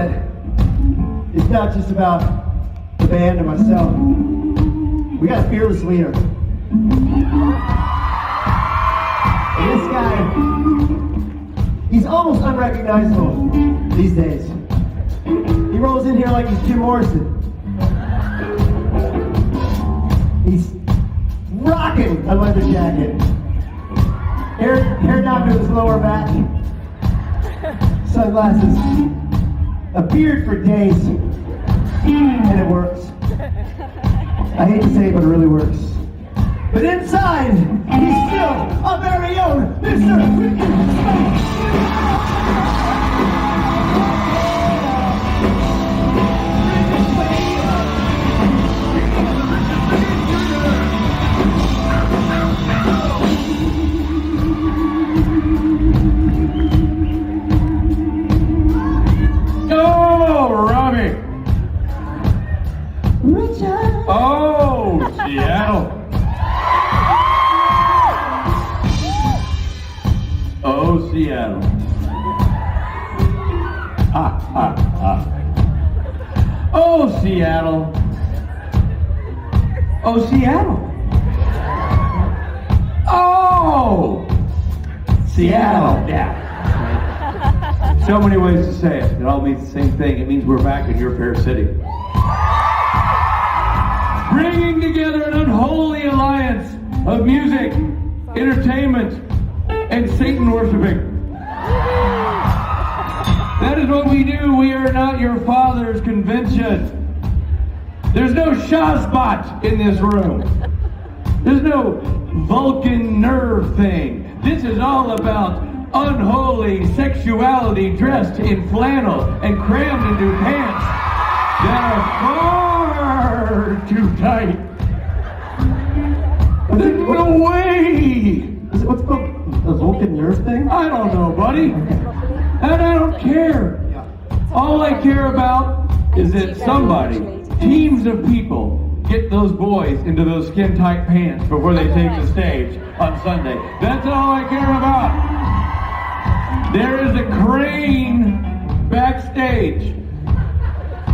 that it's not just about the band and myself. We got a fearless leader. And this guy, he's almost unrecognizable these days. He rolls in here like he's Jim Morrison. He's rocking a leather jacket. Hair down to his lower back. Sunglasses. A beard for days. And it works. I hate to say it, but it really works. But inside, he's still our very own Mr. Oh, Seattle. Oh, Seattle. Oh, Seattle. Oh, Seattle. Oh, Seattle. Yeah. So many ways to say it. It all means the same thing. It means we're back in your fair city. Bringing together an unholy alliance of music, entertainment, and Satan worshiping. That is what we do. We are not your father's convention. There's no Shazbot in this room. There's no Vulcan nerve thing. This is all about unholy sexuality dressed in flannel and crammed into pants that are far too tight. There's no way. What's called a Vulcan nerve thing? I don't know, buddy. And I don't care. All I care about is that somebody, teams of people, get those boys into those skin-tight pants before they take the stage on Sunday. That's all I care about. There is a crane backstage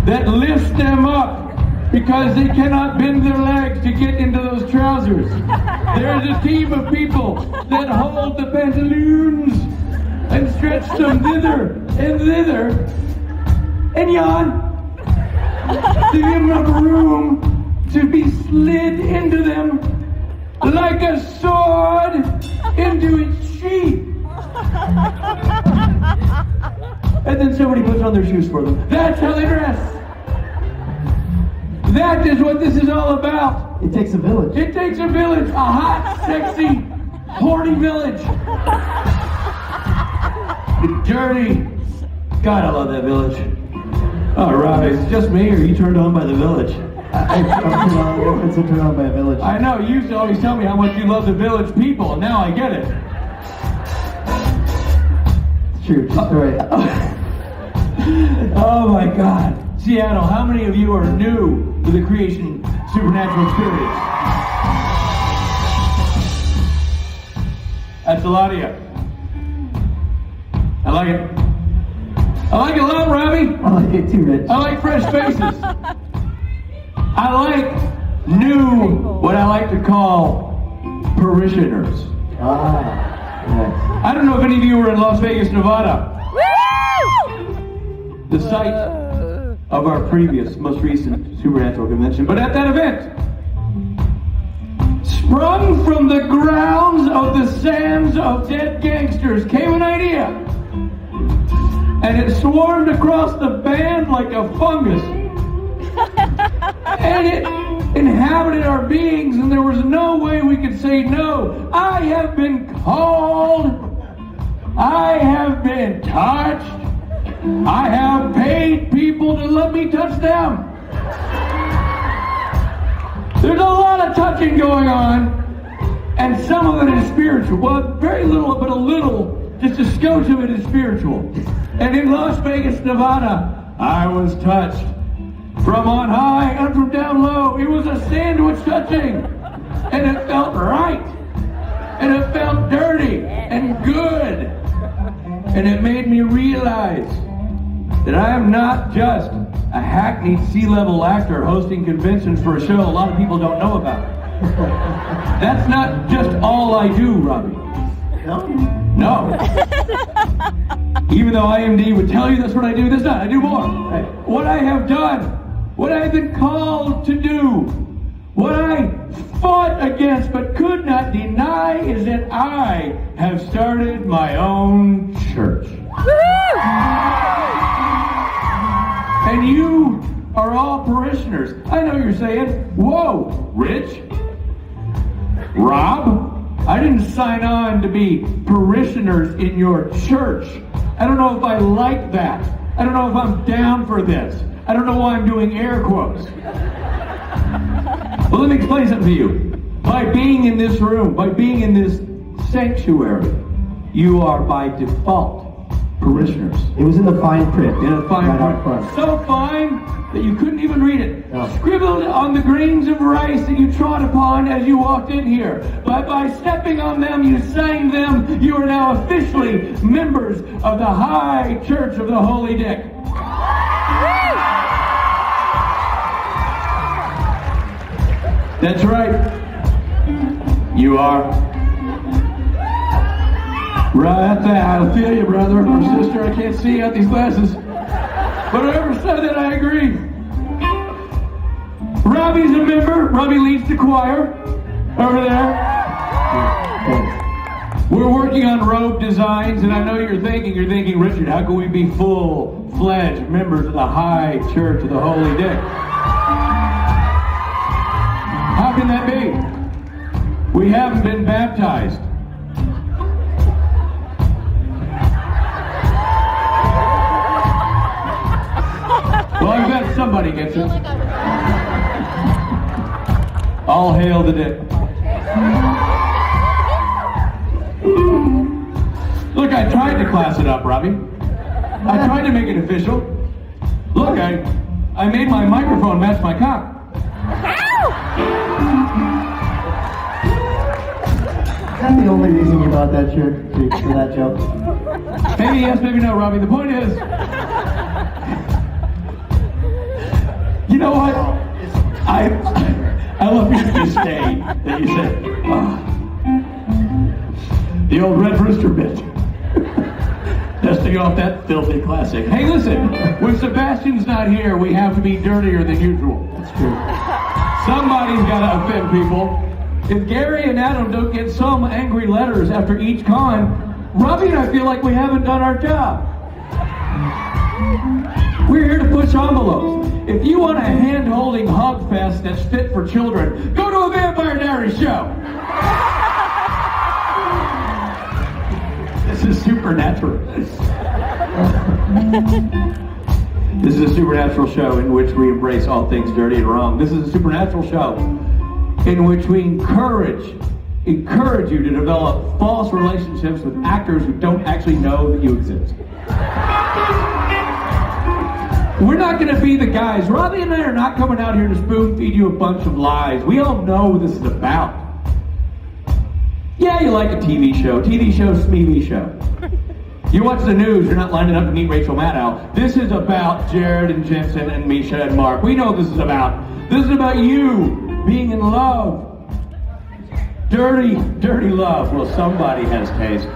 that lifts them up because they cannot bend their legs to get into those trousers. There is a team of people that hold the pantaloons and stretch them thither and thither and yawn to give them enough room to be slid into them like a sword into its sheath. And then somebody puts on their shoes for them. That's how they dress. That is what this is all about. It takes a village. It takes a village. A hot, sexy, horny village. Dirty. God, I love that village. All right, is it just me, or are you turned on by the village? I'm turned on by a village. I know, you used to always tell me how much you love the village people, and now I get it. True, right. Oh my God. Seattle, how many of you are new to the creation supernatural experience? That's a lot of you. I like it. I like it a lot, Robbie. I like it too, Rich. I like fresh faces. I like new, what I like to call parishioners. Nice. I don't know if any of you were in Las Vegas, Nevada. The site of our most recent supernatural convention. But at that event, sprung from the grounds of the sands of dead gangsters, came an idea. And it swarmed across the band like a fungus. And it inhabited our beings, and there was no way we could say no. I have been called. I have been touched. I have paid people to let me touch them. There's a lot of touching going on, and some of it is spiritual. Well, very little, but a little, just a skosh of it is spiritual. And in Las Vegas, Nevada, I was touched from on high and from down low. It was a sandwich touching, and it felt right, and it felt dirty and good, and it made me realize that I am not just a hackneyed C-level actor hosting conventions for a show a lot of people don't know about. That's not just all I do, Robbie. No. Even though IMD would tell you that's what I do, that's not. I do more. What I have done, what I have been called to do, what I fought against but could not deny is that I have started my own church. And you are all parishioners. I know you're saying, whoa, Rich, Rob, I didn't sign on to be parishioners in your church. I don't know if I like that. I don't know if I'm down for this. I don't know why I'm doing air quotes. Well, let me explain something to you. By being in this room, by being in this sanctuary, you are by default parishioners. It was in the fine print. In a fine print. So fine that you couldn't even read it. No. Scribbled on the grains of rice that you trod upon as you walked in here. But by stepping on them, you signed them. You are now officially members of the High Church of the Holy Dick. That's right. You are. Right there. I feel you, brother or sister. I can't see out these glasses. But whoever said that, I agree. Robbie's a member. Robbie leads the choir over there. We're working on robe designs, and I know you're thinking, Richard, how can we be full-fledged members of the High Church of the Holy Dick? How can that be? We haven't been baptized. Well, I bet somebody gets it. All hail the dick. Look, I tried to class it up, Robbie. I tried to make it official. Look, I made my microphone match my cock. Is that the only reason you bought that shirt for that joke? Maybe yes, maybe no, Robbie. The point is, you know what? I love your disdain that you said, oh, the old Red Rooster bit. Testing off that filthy classic. Hey, listen, when Sebastian's not here, we have to be dirtier than usual. That's true. Somebody's got to offend people. If Gary and Adam don't get some angry letters after each con, Robbie and I feel like we haven't done our job. We're here to push envelopes. If you want a hand-holding hug fest that's fit for children, go to a Vampire Diaries show. This is supernatural. This is a supernatural show in which we embrace all things dirty and wrong. This is a supernatural show in which we encourage you to develop false relationships with actors who don't actually know that you exist. We're not going to be the guys. Robbie and I are not coming out here to spoon feed you a bunch of lies. We all know what this is about. Yeah, you like a TV show, SmeeV show. You watch the news, you're not lining up to meet Rachel Maddow. This is about Jared and Jensen and Misha and Mark. We know what this is about. This is about you being in love. Dirty, dirty love. Well, somebody has taste.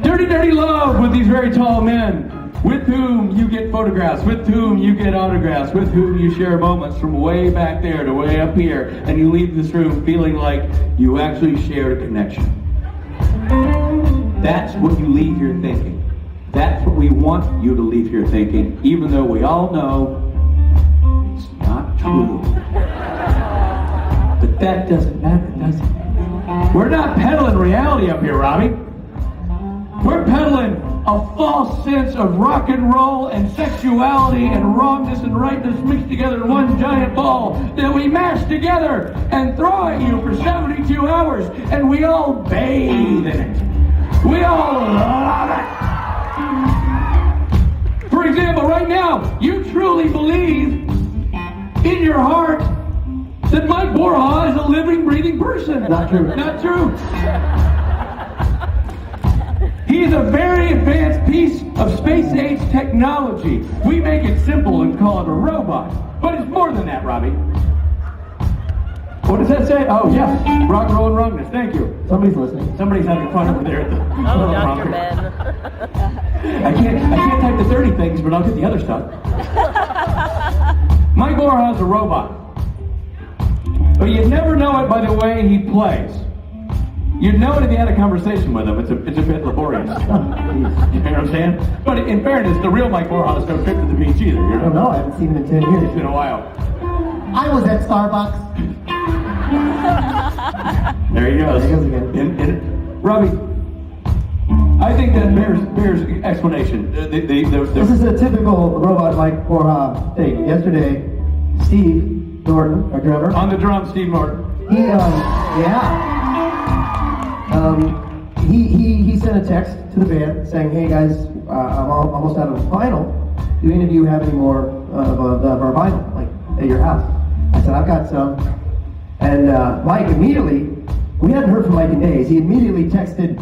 Dirty, dirty love with these very tall men, with whom you get photographs, with whom you get autographs, with whom you share moments from way back there to way up here, and you leave this room feeling like you actually shared a connection. That's what you leave here thinking. That's what we want you to leave here thinking, even though we all know it's not true. But that doesn't matter, does it? We're not peddling reality up here, Robbie. We're peddling a false sense of rock and roll and sexuality and wrongness and rightness mixed together in one giant ball that we mash together and throw at you for 72 hours, and we all bathe in it. We all love it. For example, right now, you truly believe in your heart that Mike Borja is a living, breathing person. Not true. Not true. He is a very advanced piece of space-age technology. We make it simple and call it a robot. But it's more than that, Robbie. What does that say? Oh, yeah. Rock, roll, and wrongness. Thank you. Somebody's listening. Somebody's having fun over there at the Dr. Ben. I can't type the dirty things, but I'll get the other stuff. Mike Warhaw's a robot. But you'd never know it by the way he plays. You'd know it if you had a conversation with him. It's a bit laborious. You know what I'm saying? But in fairness, the real Mike Warhaw's no trip to the beach either. You I don't know. I haven't seen him in 10 years. It's been a while. I was at Starbucks. There he goes. There he goes again. And Robbie, I think that bears explanation. This is a typical robot Mike Warhaw thing. Yesterday, Steve Norton, our drummer, on the drum, Steve Norton. He sent a text to the band saying, "Hey guys, I'm almost out of vinyl. Do any of you have any more of our vinyl, like at your house?" I said, "I've got some." And Mike immediately, we hadn't heard from Mike in days. He immediately texted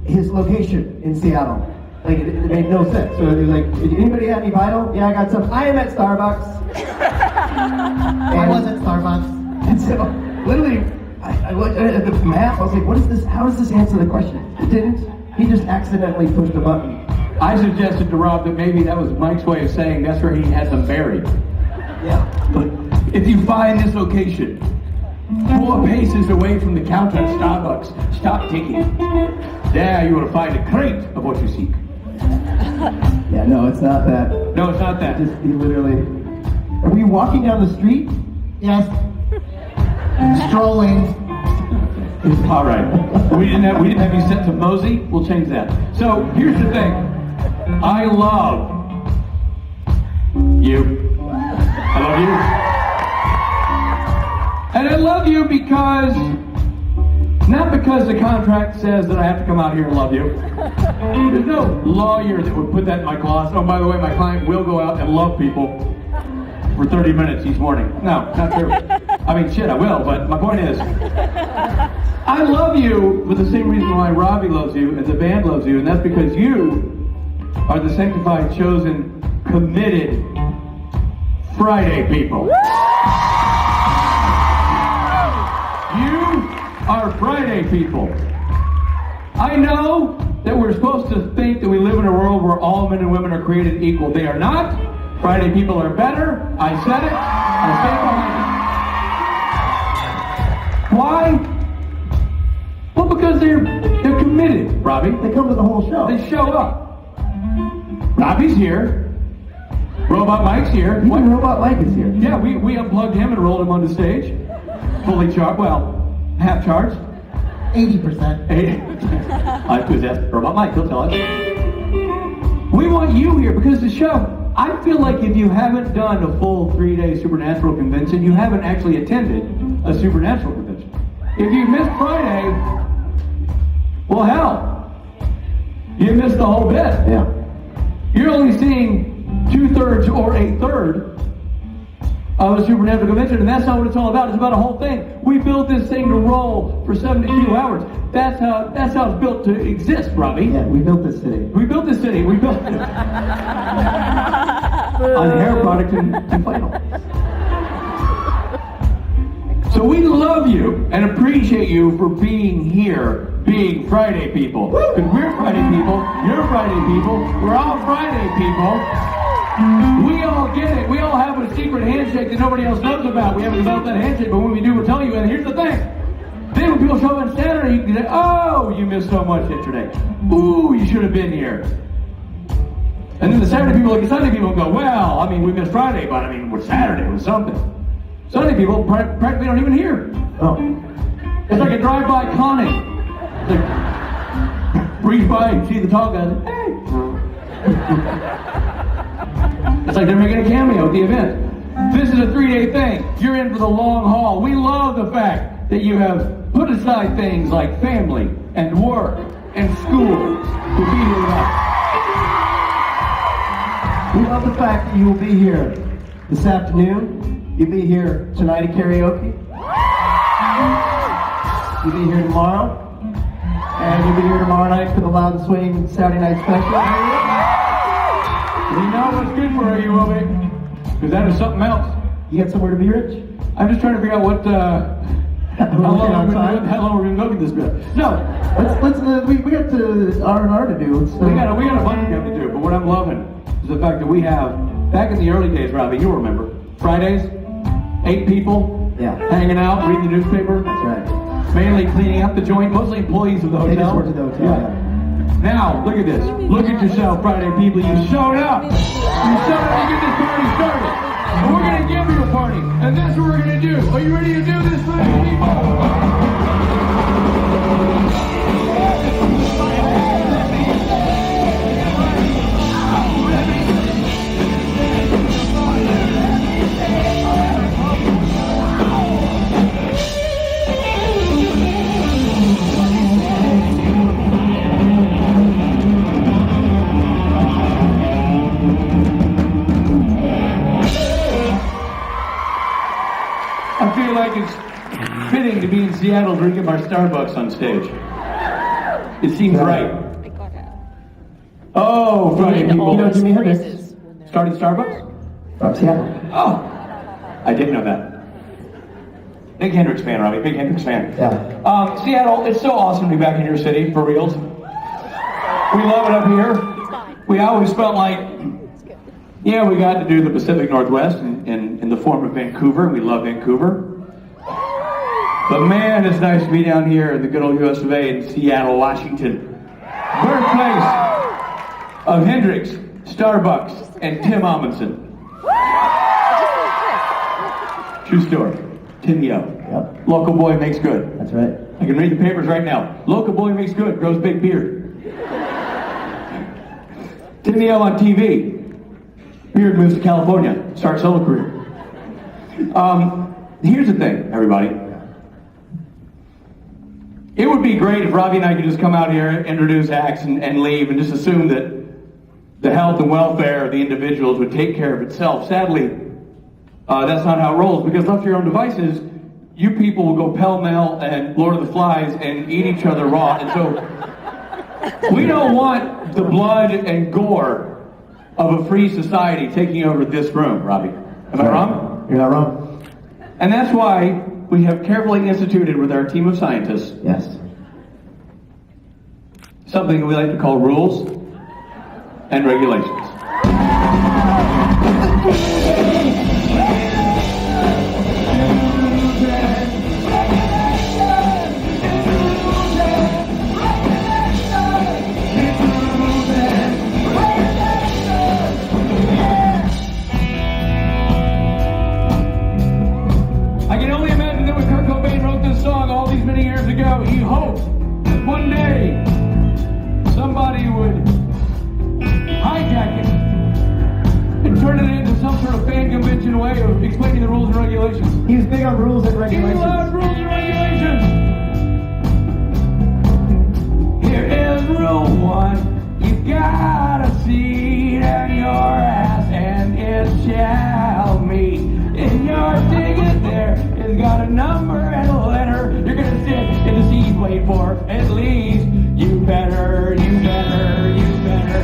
his location in Seattle. Like it made no sense. So he was like, "Anybody have any vinyl?" "Yeah, I got some." "I am at Starbucks." I was at Starbucks. And so literally, I looked at the map. I was like, "What is this? How does this answer the question?" It didn't. He just accidentally pushed a button. I suggested to Rob that maybe that was Mike's way of saying that's where he had them buried. Yeah. But if you find this location 4 paces away from the counter at Starbucks, stop digging. There you will find a crate of what you seek. Yeah, no, it's not that. No, it's not that. Just he literally. Are we walking down the street? Yes. Strolling. All right. We didn't have you set to Mosey. We'll change that. So here's the thing. I love you. I love you. And I love you because, not because the contract says that I have to come out here and love you. There's no lawyer that would put that in my clause. Oh, by the way, my client will go out and love people for 30 minutes each morning. No, not true. I mean, shit, I will, but my point is, I love you for the same reason why Robbie loves you and the band loves you, and that's because you are the sanctified, chosen, committed Friday people. You are Friday people. I know that we're supposed to think that we live in a world where all men and women are created equal. They are not. Friday people are better. I said it. I stand behind it. Why? Well, because they're committed, Robbie. They come to the whole show. They show up. Robbie's here. Robot Mike's here. Even Robot Mike is here. Yeah, we unplugged him and rolled him on the stage. Fully charged. Well, half charged. 80%. I was asked Robot Mike. He'll tell us. We want you here because the show. I feel like if you haven't done a full 3-day Supernatural convention, you haven't actually attended a Supernatural convention. If you missed Friday, well, hell, you missed the whole bit. Yeah. You're only seeing 2/3 or 1/3 of a Supernatural convention, and that's not what it's all about. It's about a whole thing. We built this thing to roll for 72 hours. That's how it's built to exist, Robbie. Yeah, we built this city. We built this city. We built it on hair product and final. So we love you and appreciate you for being here, being Friday people. Because we're Friday people, you're Friday people, we're all Friday people. We all get it. We all have a secret handshake that nobody else knows about. We haven't developed that handshake, but when we do, we'll tell you. And here's the thing. Then when people show up on Saturday, you can say, "Oh, you missed so much yesterday. Ooh, you should have been here." And then the Saturday people look at Sunday people and go, "Well, I mean, we missed Friday, but I mean, we're Saturday was something." Sunday people practically don't even hear. Oh. It's like a drive-by conning. It's like, breeze by and see the tall guy. Hey. It's like they're making a cameo at the event. This is a 3-day thing. You're in for the long haul. We love the fact that you have put aside things like family and work and school to be here with us. We love the fact that you will be here this afternoon. You'll be here tonight at karaoke. You'll be here tomorrow. And you'll be here tomorrow night for the Loud and Swing Saturday night special. We know what's good for you, will we? Because that is something else. You got somewhere to be, Rich? I'm just trying to figure out what, how long we're going to go with this bit. No. We got the R&R to do. We got a bunch of to do, but what I'm loving is the fact that we have, back in the early days, Robbie, you'll remember, Fridays, 8 people, hanging out, reading the newspaper. That's right. Mainly cleaning up the joint, mostly employees of the hotel. They just worked at the hotel. Yeah. Now, look at this. Look at yourself, Friday people. You showed up. You showed up to get this party started. And we're going to give you a party. And that's what we're going to do. Are you ready to do this, Friday people? I feel like it's fitting to be in Seattle drinking our Starbucks on stage. It seems right. Oh, Friday people. You know Jimi Hendrix? Started Starbucks? From Seattle. Oh, I didn't know that. Big Hendrix fan, Robbie. Big Hendrix fan. Yeah. Seattle, it's so awesome to be back in your city, for reals. We love it up here. We always felt like, yeah, we got to do the Pacific Northwest in the form of Vancouver. We love Vancouver. But man, it's nice to be down here in the good old US of A in Seattle, Washington. Birthplace of Hendrix, Starbucks, and Tim Amundsen. True story. Timmy O. Yep. Local boy makes good. That's right. I can read the papers right now. Local boy makes good, grows big beard. Timmy O on TV. Beard moves to California, starts solo career. Here's the thing, everybody. It would be great if Robbie and I could just come out here, introduce acts, and leave, and just assume that the health and welfare of the individuals would take care of itself. Sadly, that's not how it rolls, because left to your own devices, you people will go pell-mell and Lord of the Flies and eat each other raw. And so we don't want the blood and gore of a free society taking over this room, Robbie. Am I wrong? You're not wrong. And that's why we have carefully instituted with our team of scientists something we like to call rules and regulations. Many years ago, he hoped that one day somebody would hijack it and turn it into some sort of fan convention way of explaining the rules and regulations. He was big on rules and regulations. He loved rules and regulations. Here is rule 1. You got a seat and your ass and it shall meet. In your ticket there has got a number and a letter. You're gonna sit in the seat, wait for at least. You better, yeah, you better.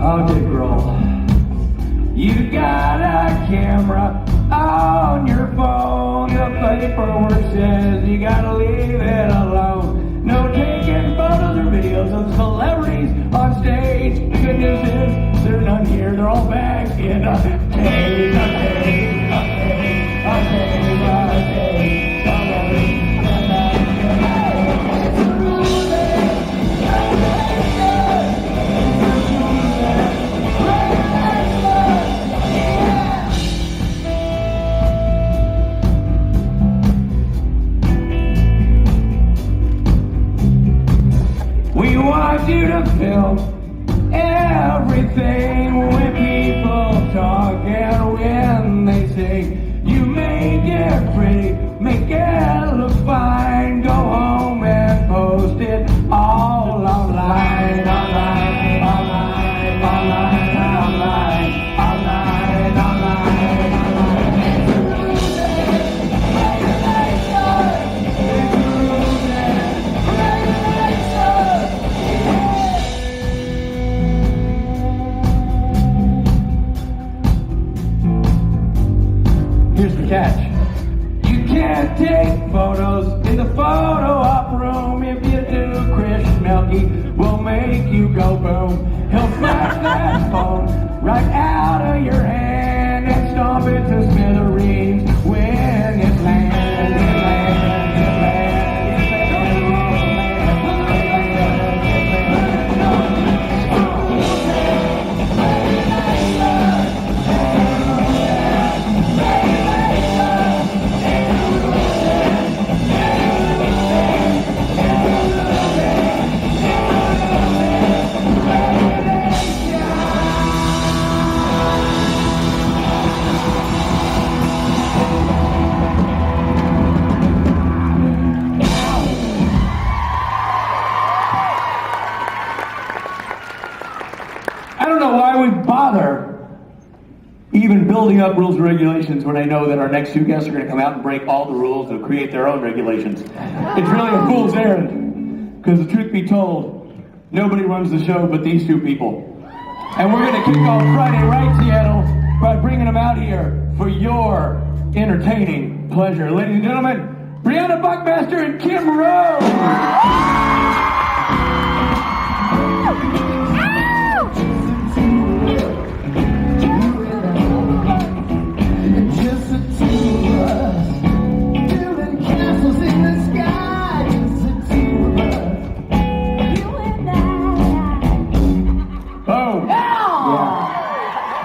Okay, girl. You got a camera on your phone. The paperwork says you gotta leave it alone. No taking photos or videos of celebrities on stage. The good news is there's none here. They're all back in a cage. We want you to film everything when people talk and when they sing. You make it pretty, make weekend looks fine. Go home and post it all online, online, online, online, online, online, online. Here's the catch. You can't take photos in the photo op room. If you do, Chris Melky will make you go boom. He'll smash that phone right out of your hand and stomp it to smithereens when it lands. It lands, it lands, I don't know why we bother even building up rules and regulations when I know that our next two guests are going to come out and break all the rules and create their own regulations. It's really a fool's errand, because the truth be told, nobody runs the show but these two people. And we're going to kick off Friday Right Seattle by bringing them out here for your entertaining pleasure. Ladies and gentlemen, Briana Buckmaster and Kim Rose.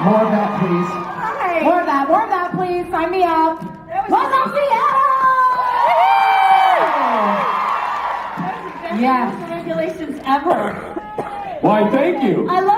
More of that, please. Hey. More of that, please. Sign me up. What's up, Seattle? Yes. Regulations ever. Why, thank you. I love